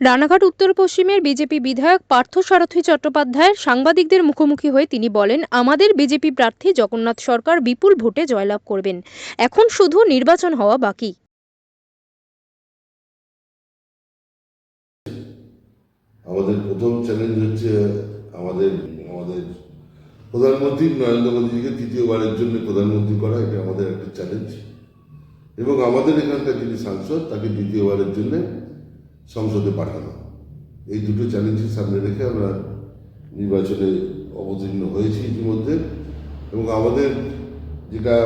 রানাঘাট উত্তর পশ্চিমের বিজেপি বিধায়ক পার্থসারথী চট্টোপাধ্যায় সাংবাদিকদের মুখোমুখি হয়ে তিনি বলেন, আমাদের বিজেপি প্রার্থী জগন্নাথ সরকার বিপুল ভোটে জয়লাভ করবেন। এখন শুধু নির্বাচন হওয়া বাকি। আমাদের প্রথম চ্যালেঞ্জ হচ্ছে আমাদের আমাদের প্রধানমন্ত্রী নরেন্দ্র মোদীজিকে তৃতীয়বারের জন্য প্রধানমন্ত্রী করা, এটা আমাদের একটা চ্যালেঞ্জ। এবং আমাদের এখানকার যিনি সাংসদ তাকে দ্বিতীয়বারের জন্য সংসদে পাঠানো, এই দুটো চ্যালেঞ্জের সামনে রেখে আমরা নির্বাচনে অবতীর্ণ হয়েছি ইতিমধ্যে। এবং আমাদের যেটা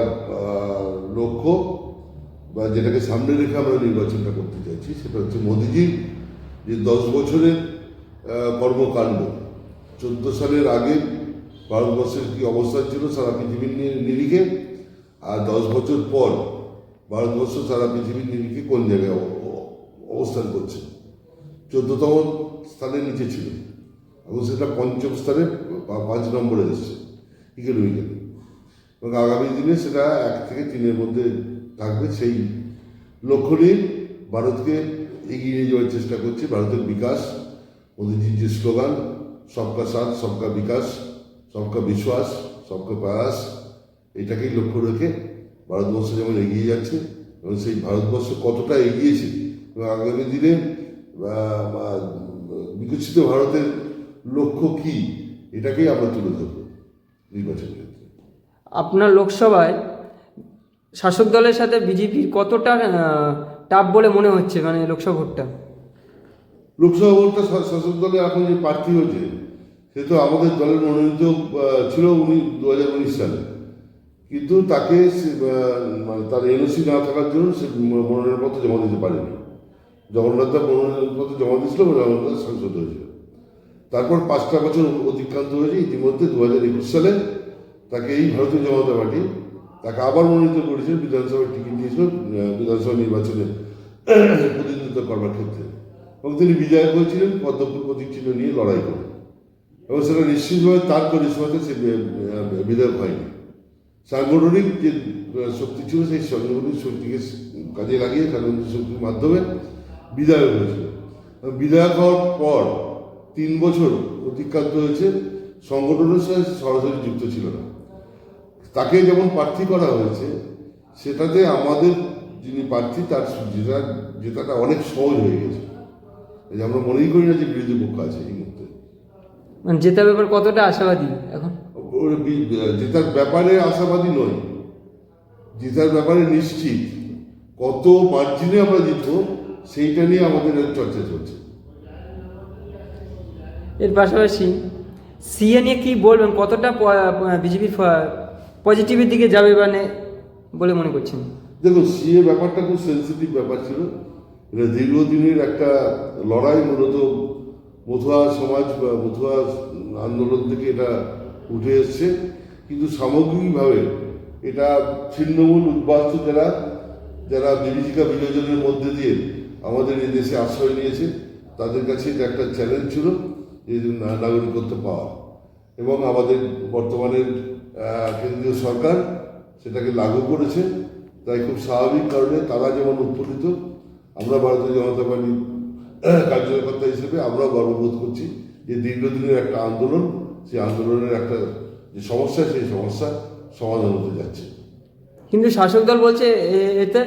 লক্ষ্য বা যেটাকে সামনে রেখে আমরা নির্বাচনটা করতে চাইছি সেটা হচ্ছে মোদিজির যে 10 বছরের কর্মকাণ্ড, 14 সালের আগে ভারতবর্ষের কী অবস্থা ছিল সারা পৃথিবীর নিরিখে, আর 10 বছর পর ভারতবর্ষ সারা পৃথিবীর নিরিখে কোন জায়গায় অবস্থান করছে। 14তম স্থানের নিচে ছিল এবং সেটা 5ম স্থানে 5 নম্বরে এসছে ইকোনমিক্যালি, এবং আগামী দিনে সেটা 1 থেকে 3-এর মধ্যে থাকবে। সেই লক্ষ্য নিয়ে ভারতকে এগিয়ে নিয়ে যাওয়ার চেষ্টা করছে। ভারতের বিকাশ, মোদীজির যে স্লোগান সবকা সাথ সবকা বিকাশ সবকা বিশ্বাস সবকা প্রয়াস, এটাকেই লক্ষ্য রেখে ভারতবর্ষ যেমন এগিয়ে যাচ্ছে এবং সেই ভারতবর্ষ কতটা এগিয়েছে এবং আগামী দিনে বিকশিত ভারতের লক্ষ্য কী, এটাকেই আমরা তুলে ধরব নির্বাচনের ক্ষেত্রে। আপনার লোকসভায় শাসক দলের সাথে বিজেপির কতটা টাফ বলে মনে হচ্ছে, মানে লোকসভা ভোটটা? লোকসভা ভোটটা শাসক দলে এখন যে প্রার্থী হয়েছে সে তো আমাদের দলের মনোনীত ছিল 2019 সালে, কিন্তু তাকে মানে তার এনওসি না থাকার জন্য সে মনোনয়নপত্র জমা দিতে পারেনি। জগন্নাথ মনোনয়নপত্র জমা দিয়েছিল এবং জগন্নাথ সাংসদ হয়েছিল। তারপর 5টা বছর অতিক্রান্ত হয়েছে। ইতিমধ্যে 2021 সালে তাকে এই ভারতীয় জনতা পার্টি তাকে আবার মনোনীত করেছিল, বিধানসভার টিকিট দিয়েছিল বিধানসভা নির্বাচনে প্রতিনিধিত্ব করবার ক্ষেত্রে, এবং তিনি বিজয় হয়েছিলেন পদ্মফুল প্রতীক চিহ্ন নিয়ে লড়াই করে, এবং সেটা নিশ্চিতভাবে তার পরিষেবাতে সে বিধায়ক হয়নি। সাংগঠনিক যে শক্তি ছিল সেই সাংগঠনিক শক্তিকে কাজে লাগিয়ে সাংগঠনিক শক্তির মাধ্যমে বিধায়ক হয়েছিল। বিধায়ক হওয়ার পর 3 বছর অতিক্রান্ত হয়েছে, সংগঠনের সাথে সরাসরি যুক্ত ছিল না। তাকে যেমন প্রার্থী করা হয়েছে সেটাতে আমাদের যিনি প্রার্থী তার জেতাটা অনেক সহজ হয়ে গেছে। আমরা মনেই করি না যে বিরোধী পক্ষ আছে এই মুহূর্তে। মানে জেতার ব্যাপার কতটা আশাবাদী এখন? জেতার ব্যাপারে আশাবাদী নয়, জেতার ব্যাপারে নিশ্চিত। কত মার্জিনে আমরা জিতবো সেইটা নিয়ে আমাদের চর্চা চলছে। এর পাশাপাশি সিএ নিয়ে কি বলবেন, কতটা বিজেপি পজিটিভের দিকে যাবে মানে বলে মনে করছেন? দেখুন, সিএ ব্যাপারটা খুব সেন্সিটিভ ব্যাপার ছিল। এটা দীর্ঘদিনের একটা লড়াই, মূলত মতুয়া সমাজ বা মতুয়া আন্দোলন থেকে এটা উঠে এসছে, কিন্তু সামগ্রিকভাবে এটা ছিন্নমূল উদ্বাস্তু যারা বিভীষিকা বিভাজনের মধ্যে দিয়ে আমাদের এই দেশে আশ্রয় নিয়েছে তাদের কাছে এটা একটা চ্যালেঞ্জ ছিল এই নাগরিকত্ব পাওয়া, এবং আমাদের বর্তমানের কেন্দ্রীয় সরকার সেটাকে লাগু করেছে। তাই খুব স্বাভাবিক কারণে তারা যেমন উৎফুল্লিত, আমরা ভারতীয় জনতা পার্টির কার্যকর্তা হিসেবে আমরাও গর্ববোধ করছি যে দীর্ঘদিনের একটা আন্দোলন, সেই আন্দোলনের একটা যে সমস্যা সেই সমস্যা সমাধান হতে যাচ্ছে। কিন্তু শাসক দল বলছে এতে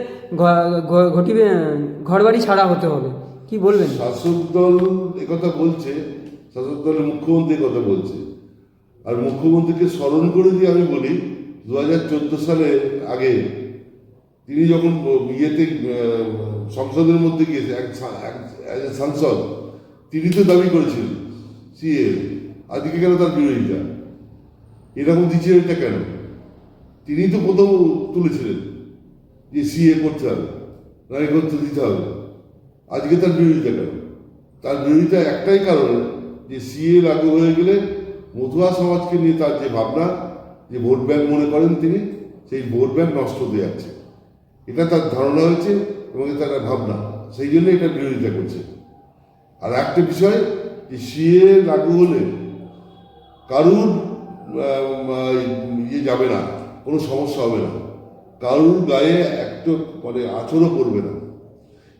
ঘরবাড়ি ছাড়া হতে হবে, কি বলবেন? শাসক দল একথা বলছে, শাসক দলের মুখ্যমন্ত্রী কথা বলছে। আর মুখ্যমন্ত্রীকে স্মরণ করে দিয়ে আমি বলি, 2014 সালে আগে তিনি যখন ইয়েতে সংসদের মধ্যে গিয়েছে এক সাংসদ, তিনি তো দাবি করেছিলেন সিএ, আজকে কেন তার বিরোধিতা? এরকম দিচ্ছে এটা কেন? তিনি তো প্রথম তুলেছিলেন যে সিএ করতে হবে, নাগরিকত্ব দিতে হবে। আজকে তার বিরোধিতা কেন? তার বিরোধিতা একটাই কারণ, যে সিএ লাগু হয়ে গেলে মতুয়া সমাজকে নিয়ে তার যে ভাবনা, যে ভোট ব্যাংক মনে করেন তিনি, সেই ভোট ব্যাংক নষ্ট হয়ে যাচ্ছে, এটা তার ধারণা হয়েছে এবং তার ভাবনা, সেই জন্য এটা বিরোধিতা করছে। আর একটা বিষয়, যে সিএ লাগু হলে কারুর ইয়ে যাবে না, কোনো সমস্যা হবে না, কারুর গায়ে একটা মানে আচরও করবে না।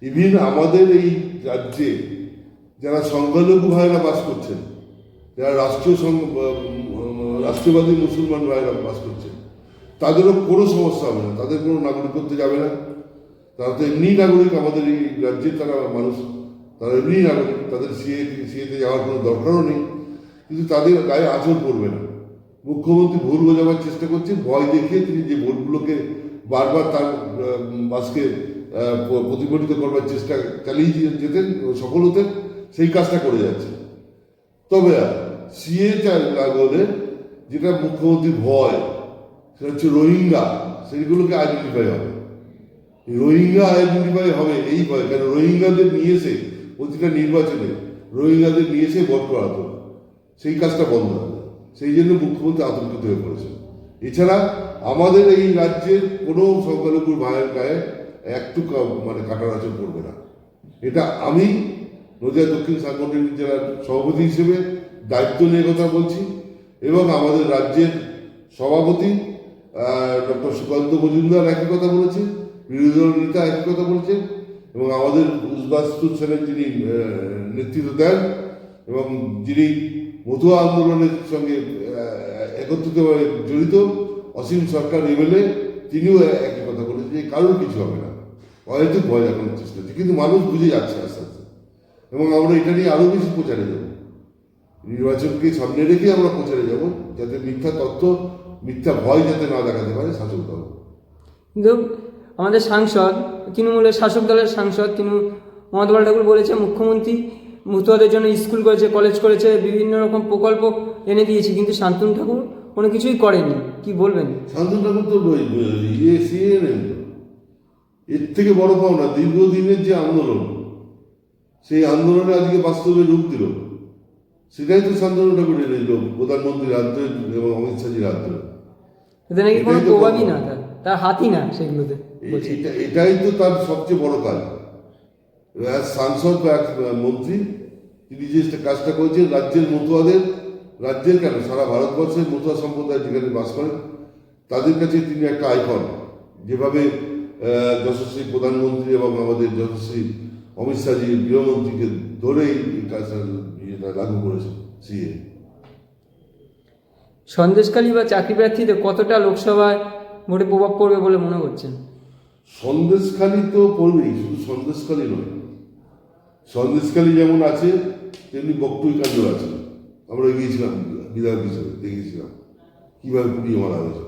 ইভিন আমাদের এই রাজ্যে যারা সংখ্যালঘু ভাইরা বাস করছেন, যারা রাষ্ট্রবাদী মুসলমান ভাইরা বাস করছেন, তাদেরও কোনো সমস্যা হবে না, তাদের কোনো নাগরিকত্ব যাবে না। তারা তো এমনি নাগরিক, আমাদের এই রাজ্যের তারা মানুষ, তারা এমনি নাগরিক, তাদের সিএতে যাওয়ার কোনো দরকারও নেই। কিন্তু তাদের গায়ে আঁচড় পড়বে না। মুখ্যমন্ত্রী ভুল বোঝাবার চেষ্টা করছেন, ভয় দেখিয়ে তিনি যে ভোটগুলোকে বারবার তার বাসকে প্রতিফলিত করবার চেষ্টা চালিয়ে যেতেন, সফল হতেন, সেই কাজটা করে যাচ্ছে। তবে সিএ লাগু হলে যেটা মুখ্যমন্ত্রীর ভয়, সেটা হচ্ছে রোহিঙ্গা, সেইগুলোকে আইডেন্টিফাই হবে। রোহিঙ্গা আইডেন্টিফাই হবে এই ভয়, কেন রোহিঙ্গাদের নিয়ে এসে প্রতিটা নির্বাচনে রোহিঙ্গাদের নিয়ে এসে ভোট করাতো, সেই কাজটা বন্ধ হবে। সেই জন্য মুখ্যমন্ত্রী আতঙ্কিত হয়ে পড়েছেন। এছাড়া আমাদের এই রাজ্যের কোনো সংখ্যালঘুর ভাইয়ের গায়ে একটু মানে কাটার আচর পড়বে না। এটা আমি নদিয়া দক্ষিণ সাংগঠনিক জেলার সভাপতি হিসেবে দায়িত্ব নিয়ে কথা বলছি, এবং আমাদের রাজ্যের সভাপতি ডক্টর সুকান্ত মজুমদার একই কথা বলেছে, বিরোধী দল নেতা একই কথা বলেছেন, এবং আমাদের উসবাস্তুর সেনের যিনি নেতৃত্ব দেন এবং যিনি মতুয়া আন্দোলনের সঙ্গে একত্রিতভাবে জড়িত অসীম সরকার এমএলএ, তিনিও একই কথা বলেছেন যে কারোর কিছু হবে না, হয়তো ভয় দেখানোর চেষ্টা হচ্ছে। কিন্তু মানুষ বুঝে যাচ্ছে আস্তে আস্তে, এবং আমরা এটা নিয়ে আরও বেশি প্রচারে যাব। নির্বাচনকে সামনে রেখে আমরা প্রচারে যাব, যাতে মিথ্যা তথ্য, মিথ্যা ভয় যাতে না দেখাতে পারে শাসক দল। কিন্তু আমাদের সাংসদ, তৃণমূলের শাসক দলের সাংসদ মমতা ঠাকুর বলেছে মুখ্যমন্ত্রী মতুয়াদের জন্য স্কুল করেছে, কলেজ করেছে, বিভিন্ন রকম প্রকল্প এনে দিয়েছে, কিন্তু শান্তনু ঠাকুর কোনো কিছুই করেনি। কি বলবেন? শান্তনু ঠাকুর তো এর থেকে বড় পাওনা দীর্ঘদিনের যে আন্দোলন, সেই আন্দোলনে আজকে বাস্তবে রূপ দিল, সেটাই তো শান্তনু ঠাকুর এনে দিল প্রধানমন্ত্রীর হাত ধরে এবং অমিত শাহজির হাত ধরে। এতে নাকি কোনো প্রভাবই না, তার হাতই না সেগুলোতে। এটাই তো তার সবচেয়ে বড় কাজ। সাংসদ বা এক মন্ত্রী তিনি যে কাজটা করেছেন, রাজ্যের মতুয়াদের, রাজ্যের কেন সারা ভারতবর্ষের মতুয়া সম্প্রদায় যেখানে বাস করেন, তাদের কাছে তিনি একটা আইকন। যেভাবে যশস্বী প্রধানমন্ত্রী এবং আমাদের যশস্বী অমিত শাহজি গৃহমন্ত্রীকে ধরেই এই কাজটা লাগু করেছে সিএ। সন্দেশখালী বা চাকরি প্রার্থীদের কতটা লোকসভায় ভোটে প্রভাব পড়বে বলে মনে করছেন? সন্দেশখালী তো পড়বেই, শুধু সন্দেশখালী নয়, সন্দেশখালী যেমন আছে তেমনি বকটুইকাণ্ড আছে। আমরা গিয়েছিলাম বিধায়ক হিসেবে, দেখেছিলাম কীভাবে পুড়িয়ে মারা হয়েছে,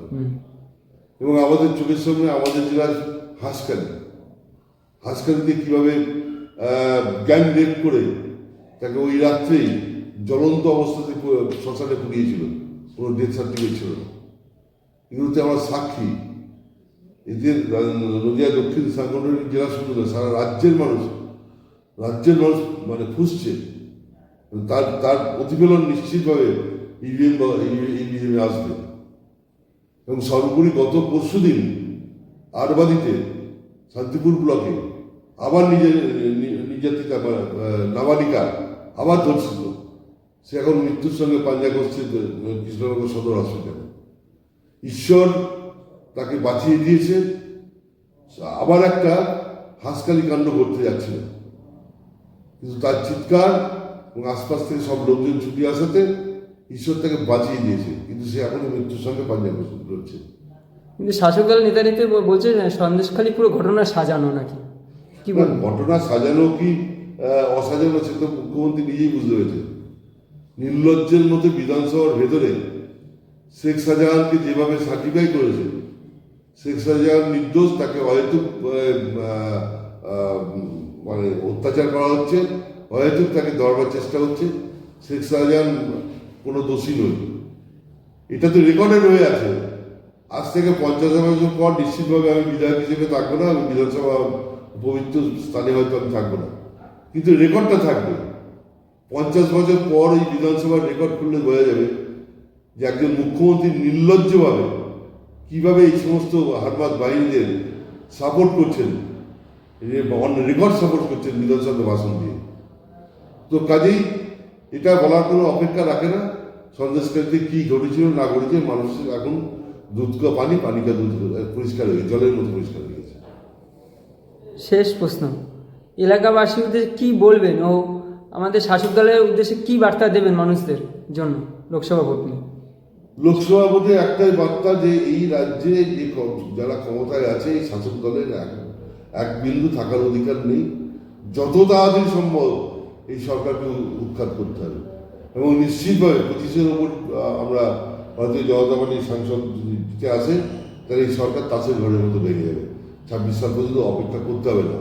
এবং আমাদের চোখের সামনে আমাদের জেলার হাঁসখালিতে কীভাবে গ্যাং রেপ করে তাকে ওই রাত্রেই জ্বলন্ত অবস্থাতে শ্মশানে পুড়িয়েছিল, কোনো ডেথ সার্টিফিকেট ছিল না। এগুলোতে আমার সাক্ষী। এদের নদিয়া দক্ষিণ সাংগঠনিক জেলা শুধু না, সারা রাজ্যের মানুষ মানে ফুসছে। তার প্রতিফলন নিশ্চিতভাবে ইভিএমে আসবে। এবং সর্বোপরি গত পরশুদিন আরবাদিতে শান্তিপুর ব্লকে আবার নির্যাতিতা নাবালিকা আবার ধর্ষিত, সে এখন মৃত্যুর সঙ্গে পাঞ্জা করছে কৃষ্ণনগর সদর হসপিটালে। ঈশ্বর তাকে বাঁচিয়ে দিয়েছে। আবার একটা হাঁসখালি কাণ্ড ঘটতে যাচ্ছিল, কিন্তু তার চিৎকার এবং আশপাশ থেকে সব লোকজন ছুটি আসাতে ঈশ্বর তাকে বাঁচিয়ে দিয়েছে, কিন্তু সে এখনো মৃত্যুর সঙ্গে পাঞ্জা করছে। কিন্তু শাসক দল নেতারিতে বলছে সন্দেশখালী পুরো ঘটনা সাজানো নাকি? কি বল, ঘটনা সাজানো কি অসাজানো সে তো মুখ্যমন্ত্রী নিজেই বুঝতে পেরেছে। নির্লজ্জের মতো বিধানসভার ভেতরে শেখ শাহজাহানকে যেভাবে সার্টিফাই করেছে, শেখ শাহজাহান নির্দোষ, তাকে হয়তো মানে অত্যাচার করা হচ্ছে, হয়তো তাকে ধরবার চেষ্টা হচ্ছে। শেখ শাহজাহান কোনো দোষী নয়, এটা তো রেকর্ডেড হয়ে আছে। আজ থেকে 50 বছর পর নিশ্চিতভাবে আমি বিধায়ক হিসেবে থাকবো না, আমি বিধানসভা পবিত্র স্থানে হয়তো আমি থাকবো না, কিন্তু রেকর্ডটা থাকবে। 50 বছর পর এই বিধানসভার রেকর্ড খুললে বোঝা যাবে যে একজন মুখ্যমন্ত্রী নির্লজ্জভাবে কিভাবে এই সমস্ত হারমাত বাহিনীদের সাপোর্ট করছেন, অন রেকর্ড সাপোর্ট করছেন বিধানসভা ভাষণ দিয়ে। তো কাজেই এটা বলার কোনো অপেক্ষা রাখে না। সন্দেশকারীতে কী ঘটেছিল না ঘটেছে, মানুষের এখন দুধ কা পানি, পানি কা দুধ পরিষ্কার হয়ে গেছে, জলের মতো পরিষ্কার হয়ে গেছে। শেষ প্রশ্ন, এলাকাবাসীদের কি বলবেন ও আমাদের শাসক দলের উদ্দেশ্যে কি বার্তা দেবেন মানুষদের জন্য লোকসভা ভোট নিয়ে? লোকসভা ভোটে একটাই বার্তা যে এই রাজ্যে যে যারা ক্ষমতায় আছে এই শাসক দলের এক বিন্দু থাকার অধিকার নেই। যত তাড়াতাড়ি সম্ভব এই সরকারকে উৎখাত করতে হবে এবং নিশ্চিতভাবে 25-এর ওপর আমরা ভারতীয় জনতা পার্টির সাংসদ জিতে আসে তাহলে এই সরকার তাসের ঘরের মতো ভেঙে যাবে। 26 সাল পর্যন্ত অপেক্ষা করতে হবে না।